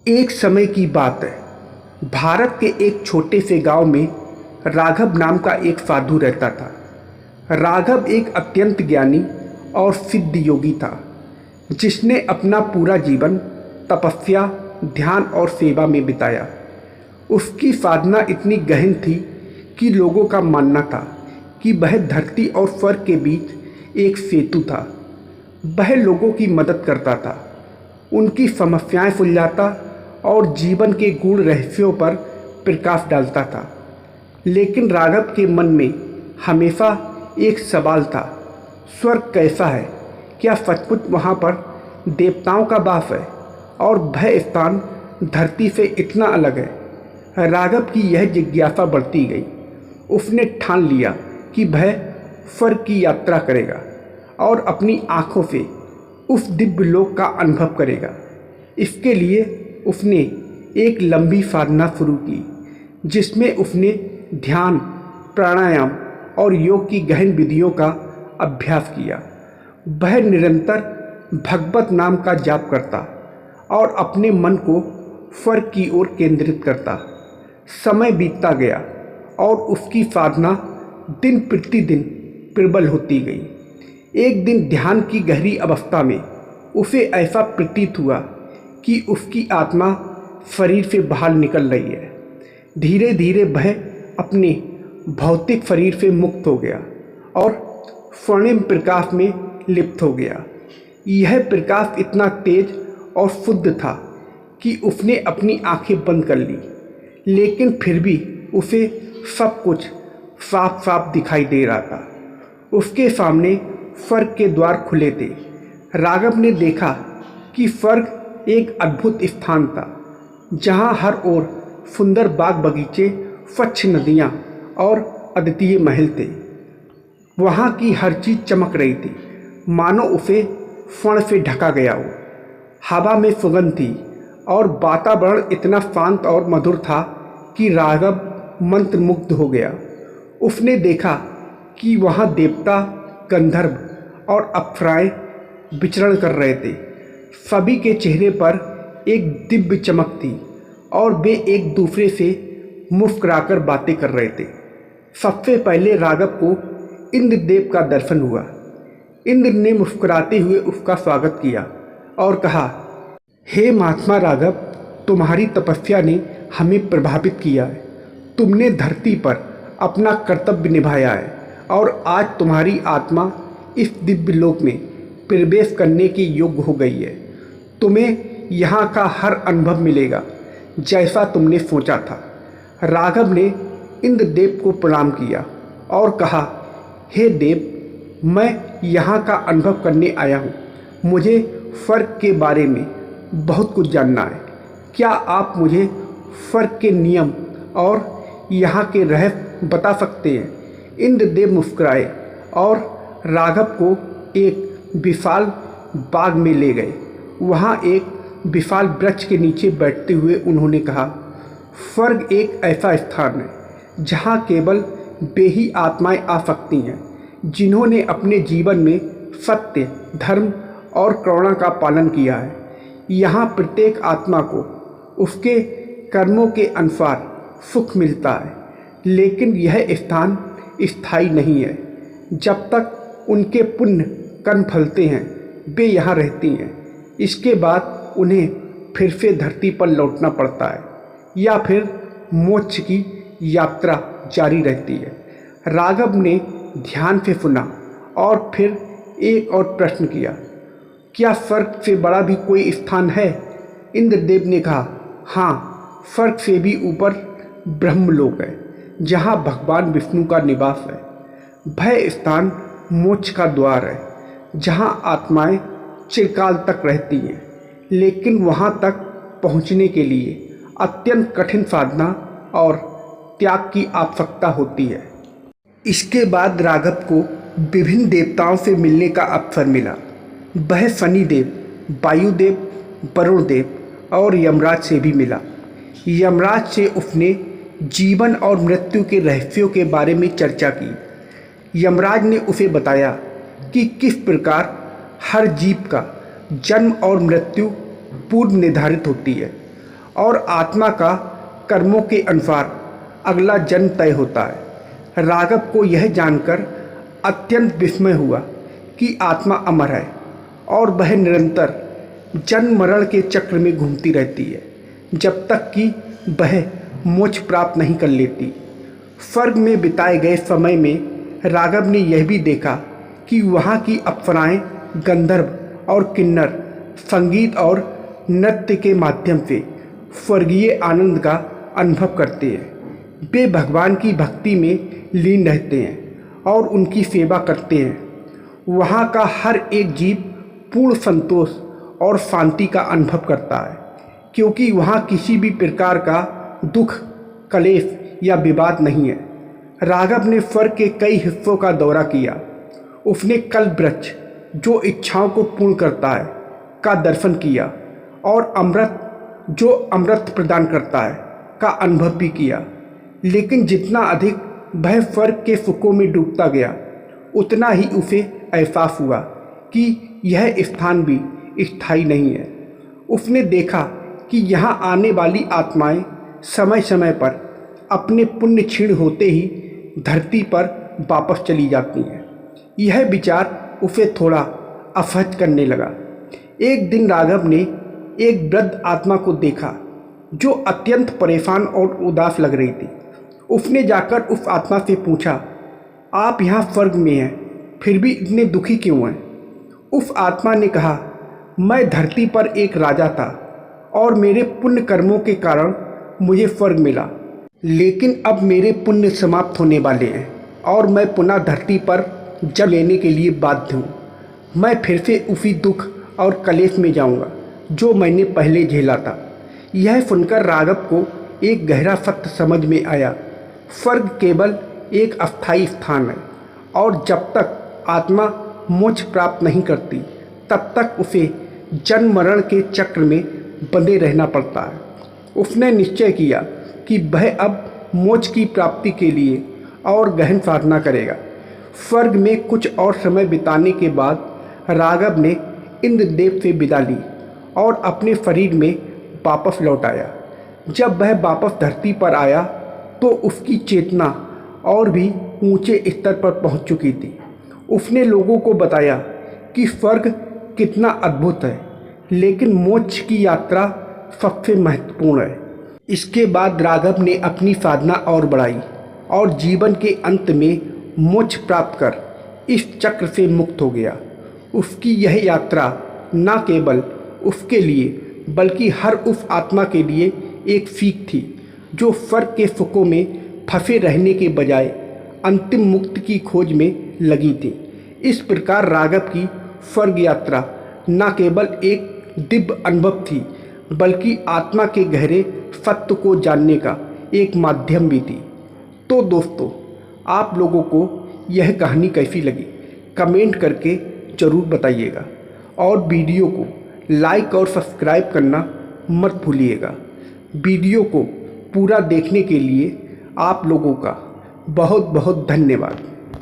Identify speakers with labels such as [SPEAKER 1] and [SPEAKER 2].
[SPEAKER 1] एक समय की बात है। भारत के एक छोटे से गांव में राघव नाम का एक साधु रहता था। राघव एक अत्यंत ज्ञानी और सिद्ध योगी था, जिसने अपना पूरा जीवन तपस्या, ध्यान और सेवा में बिताया। उसकी साधना इतनी गहन थी कि लोगों का मानना था कि वह धरती और स्वर्ग के बीच एक सेतु था। वह लोगों की मदद करता था, उनकी समस्याएं सुलझाता और जीवन के गूढ़ रहस्यों पर प्रकाश डालता था। लेकिन राघव के मन में हमेशा एक सवाल था, स्वर्ग कैसा है? क्या सचमुच वहाँ पर देवताओं का वास है? और वह स्थान धरती से इतना अलग है? राघव की यह जिज्ञासा बढ़ती गई। उसने ठान लिया कि वह स्वर्ग की यात्रा करेगा और अपनी आँखों से उस दिव्य लोक का अनुभव करेगा। इसके लिए उसने एक लंबी साधना शुरू की, जिसमें उसने ध्यान, प्राणायाम और योग की गहन विधियों का अभ्यास किया। वह निरंतर भगवत नाम का जाप करता और अपने मन को स्वर्ग की ओर केंद्रित करता। समय बीतता गया और उसकी साधना दिन प्रतिदिन प्रबल होती गई। एक दिन ध्यान की गहरी अवस्था में उसे ऐसा प्रतीत हुआ कि उसकी आत्मा शरीर से बाहर निकल रही है। धीरे धीरे वह अपने भौतिक शरीर से मुक्त हो गया और स्वर्णिम प्रकाश में लिप्त हो गया। यह प्रकाश इतना तेज और शुद्ध था कि उसने अपनी आंखें बंद कर ली, लेकिन फिर भी उसे सब कुछ साफ साफ दिखाई दे रहा था। उसके सामने स्वर्ग के द्वार खुले थे। राघव ने देखा कि स्वर्ग एक अद्भुत स्थान था, जहाँ हर ओर सुंदर बाग बगीचे, स्वच्छ नदियाँ और अद्वितीय महल थे। वहाँ की हर चीज़ चमक रही थी, मानो उसे स्वर्ण से ढका गया हो। हवा में सुगंध थी और वातावरण इतना शांत और मधुर था कि राघव मंत्रमुग्ध हो गया। उसने देखा कि वहाँ देवता, गंधर्व और अप्सराएं विचरण कर रहे थे। सभी के चेहरे पर एक दिव्य चमक थी और वे एक दूसरे से मुस्कुराकर बातें कर रहे थे। सबसे पहले राघव को इंद्रदेव का दर्शन हुआ। इंद्र ने मुस्कुराते हुए उसका स्वागत किया और कहा, हे महात्मा राघव, तुम्हारी तपस्या ने हमें प्रभावित किया है। तुमने धरती पर अपना कर्तव्य निभाया है और आज तुम्हारी आत्मा इस दिव्य लोक में प्रवेश करने के योग्य हो गई है। तुम्हें यहाँ का हर अनुभव मिलेगा जैसा तुमने सोचा था। राघव ने इंद्रदेव को प्रणाम किया और कहा, हे देव, मैं यहाँ का अनुभव करने आया हूँ। मुझे स्वर्ग के बारे में बहुत कुछ जानना है। क्या आप मुझे स्वर्ग के नियम और यहाँ के रहस्य बता सकते हैं? इंद्रदेव मुस्कुराए और राघव को एक विशाल बाग में ले गए। वहाँ एक विशाल वृक्ष के नीचे बैठते हुए उन्होंने कहा, स्वर्ग एक ऐसा स्थान है जहाँ केवल वे ही आत्माएं आ सकती हैं जिन्होंने अपने जीवन में सत्य, धर्म और करुणा का पालन किया है। यहाँ प्रत्येक आत्मा को उसके कर्मों के अनुसार सुख मिलता है, लेकिन यह स्थान स्थायी नहीं है। जब तक उनके पुण्य कर्म फलते हैं, वे यहाँ रहती हैं। इसके बाद उन्हें फिर से धरती पर लौटना पड़ता है या फिर मोक्ष की यात्रा जारी रहती है। राघव ने ध्यान से सुना और फिर एक और प्रश्न किया, क्या स्वर्ग से बड़ा भी कोई स्थान है? इंद्रदेव ने कहा, हाँ, स्वर्ग से भी ऊपर ब्रह्मलोक है, जहाँ भगवान विष्णु का निवास है। वह स्थान मोक्ष का द्वार है, जहाँ आत्माएं चिरकाल तक रहती हैं, लेकिन वहाँ तक पहुँचने के लिए अत्यंत कठिन साधना और त्याग की आवश्यकता होती है। इसके बाद राघव को विभिन्न देवताओं से मिलने का अवसर मिला। वह शनिदेव, वायुदेव, वरुण देव और यमराज से भी मिला। यमराज से उसने जीवन और मृत्यु के रहस्यों के बारे में चर्चा की। यमराज ने उसे बताया कि किस प्रकार हर जीव का जन्म और मृत्यु पूर्व निर्धारित होती है और आत्मा का कर्मों के अनुसार अगला जन्म तय होता है। राघव को यह जानकर अत्यंत विस्मय हुआ कि आत्मा अमर है और वह निरंतर जन्म मरण के चक्र में घूमती रहती है जब तक कि वह मोक्ष प्राप्त नहीं कर लेती। स्वर्ग में बिताए गए समय में राघव ने यह भी देखा कि वहाँ की अप्सराएं, गंधर्व और किन्नर संगीत और नृत्य के माध्यम से स्वर्गीय आनंद का अनुभव करते हैं। वे भगवान की भक्ति में लीन रहते हैं और उनकी सेवा करते हैं। वहाँ का हर एक जीव पूर्ण संतोष और शांति का अनुभव करता है, क्योंकि वहाँ किसी भी प्रकार का दुख, कलेश या विवाद नहीं है। राघव ने स्वर्ग के कई हिस्सों का दौरा किया। उसने कल्प वृक्ष, जो इच्छाओं को पूर्ण करता है, का दर्शन किया और अमृत, जो अमृत प्रदान करता है, का अनुभव भी किया। लेकिन जितना अधिक वह स्वर्ग के सुखों में डूबता गया, उतना ही उसे एहसास हुआ कि यह स्थान भी स्थायी नहीं है। उसने देखा कि यहाँ आने वाली आत्माएं समय समय पर अपने पुण्य क्षीण होते ही धरती पर वापस चली जाती हैं। यह विचार उसे थोड़ा असहज करने लगा। एक दिन राघव ने एक वृद्ध आत्मा को देखा जो अत्यंत परेशान और उदास लग रही थी। उसने जाकर उस आत्मा से पूछा, आप यहाँ स्वर्ग में हैं, फिर भी इतने दुखी क्यों हैं? उस आत्मा ने कहा, मैं धरती पर एक राजा था और मेरे पुण्य कर्मों के कारण मुझे स्वर्ग मिला, लेकिन अब मेरे पुण्य समाप्त होने वाले हैं और मैं पुनः धरती पर जन्म लेने के लिए बाध्य हूँ। मैं फिर से उसी दुख और कलेश में जाऊँगा जो मैंने पहले झेला था। यह सुनकर राघव को एक गहरा सत्य समझ में आया। स्वर्ग केवल एक अस्थायी स्थान है और जब तक आत्मा मोक्ष प्राप्त नहीं करती तब तक उसे जन्म मरण के चक्र में बंधे रहना पड़ता है। उसने निश्चय किया कि वह अब मोक्ष की प्राप्ति के लिए और गहन साधना करेगा। स्वर्ग में कुछ और समय बिताने के बाद राघव ने इंद्रदेव से विदा ली और अपने शरीर में वापस लौट आया। जब वह वापस धरती पर आया तो उसकी चेतना और भी ऊंचे स्तर पर पहुंच चुकी थी। उसने लोगों को बताया कि स्वर्ग कितना अद्भुत है, लेकिन मोक्ष की यात्रा सबसे महत्वपूर्ण है। इसके बाद राघव ने अपनी साधना और बढ़ाई और जीवन के अंत में मोक्ष प्राप्त कर इस चक्र से मुक्त हो गया। उसकी यह यात्रा न केवल उसके लिए बल्कि हर उस आत्मा के लिए एक सीख थी जो स्वर्ग के सुखों में फंसे रहने के बजाय अंतिम मुक्ति की खोज में लगी थी। इस प्रकार राघव की स्वर्ग यात्रा न केवल एक दिव्य अनुभव थी बल्कि आत्मा के गहरे सत्य को जानने का एक माध्यम भी थी। तो दोस्तों, आप लोगों को यह कहानी कैसी लगी कमेंट करके ज़रूर बताइएगा और वीडियो को लाइक और सब्सक्राइब करना मत भूलिएगा। वीडियो को पूरा देखने के लिए आप लोगों का बहुत बहुत धन्यवाद।